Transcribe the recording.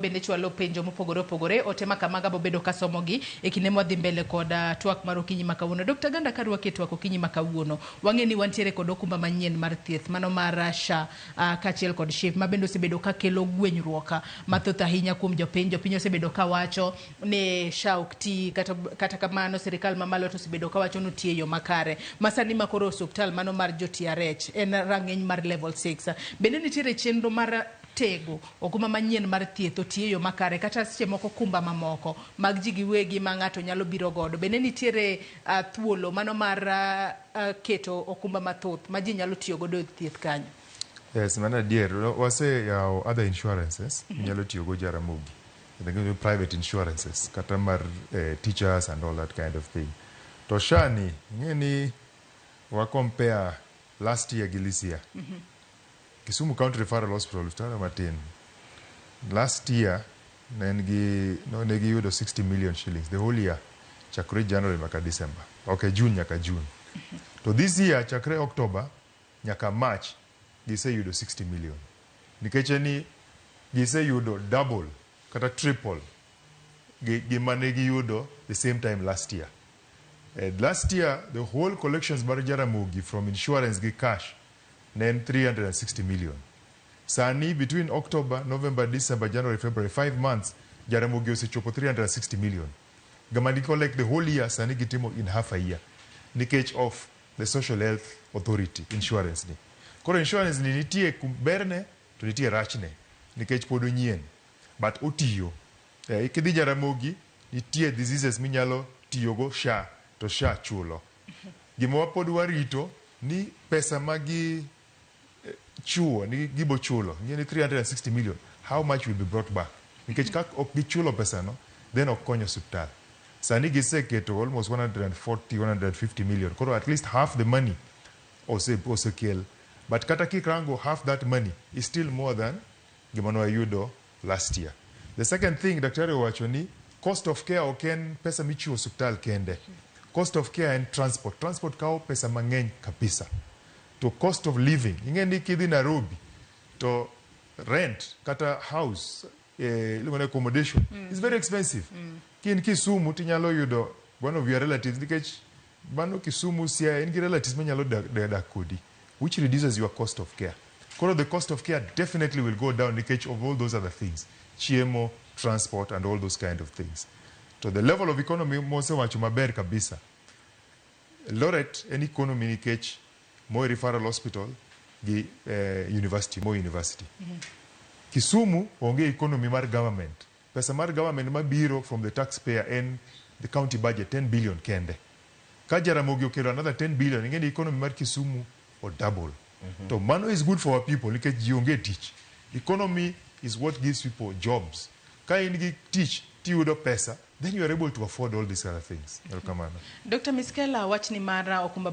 bende chwalo penjo mopogore opogore otema kamaga bobedo kasomogi e kinde mwadhi mbele kod twak mar okinyi makawuono. Dr. Ganda, karwa ke twak okinyi makawuono, wang'e ni wantiere kod okumba manyien mar thieth mano mar SHA kachiel kod SHA mabendo osebedo ka kelo gwenyruok mathoth ahinya kuom jopiny osebedo ka wacho ni SHA ok ti, kata kamano sirikal mamalo to osebedo ka wacho ni tie yo makare. Masani makoro osiptal mano mar jo TRH en rang'iny mar level 6. Bende nitiere chenro mar tego okuma manyien mar thieth otie yo makare, kata seche moko kumba mamoko mag ji giwegi ma ng'ato nyalo biro godo. Bende nitiere thuolo mano mar keto okumba mathoth ma ji nyalo tiyo godo e thieth kanyo. Yes, mana dear, wase yaw other insurances nyalo tiyo go Jaramogi. The private insurances kata mar teachers and all that kind of thing. To SHA ni ngeni wa compare last year gi this year. Kisumu County Referral Hospital Victoria Martin last year negi yudo 60 million shillings the whole year chakre January maka December, okay, June nyaka June. To this year chakre October nyaka March gise yudo 60 million. Nikech ni gise yudo double kata triple gima negi yudo the same time last year. Last year the whole collections bar Jaramogi from insurance gi cash then 360 million. Sani between October, November, December, January, February, 5 months, Jaramogi osechopo 360 million. Gamandi collect the whole year, Sani gitimo in half a year. Nikech of the Social Health Authority, insurance ni. Koro insurance ni nitie kumberne, to nitie rachne. Nikech podo nyien. But otiyo. Ikidhi Jaramogi, nitie diseases minyalo tiyogo SHA, to SHA chulo. Gimo wapodu warito, ni pesa magi chuo ni gibo chulo ni 360 million. How much will be brought back? Nikech kak ok gichulo pesa no, then ok konyo osiptal. Sani giseketo almost 150 million. Koro at least half the money also kill. But kata kikrango, half that money is still more than gimano ayudo last year. The second thing, daktari wacho ni cost of care oken pesa michiwo osiptal kende. Cost of care and transport. Transport kao pesa mang'eny kabisa. To cost of living. Ingeni kidhi Nairobi. To rent, kata house, accommodation. It's very expensive. Kin Kisumu tinyalo yudo one of your relatives. Nikech bano Kisumu siya ingi relatives menyalo da kodi, which reduces your cost of care. Koro the cost of care definitely will go down because of all those other things. Chiemo, transport, and all those kind of things. To the level of economy, mose wacho maber kabisa. Loret en economy nikech Moi Referral Hospital gi University, Moi University. Kisumu onge economy mar government. Pesa mar government mabiro from the taxpayer and the county budget 10 billion kende. Ka Jaramogi okelo another 10 billion, ingeni economy mar Kisumu or double. So mano is good for our people nikech ji onge tich. Economy is what gives people jobs. Ka in gi tich tiyudo pesa, then you are able to afford all these other things. Dr. Miskela, wach ni mara okumba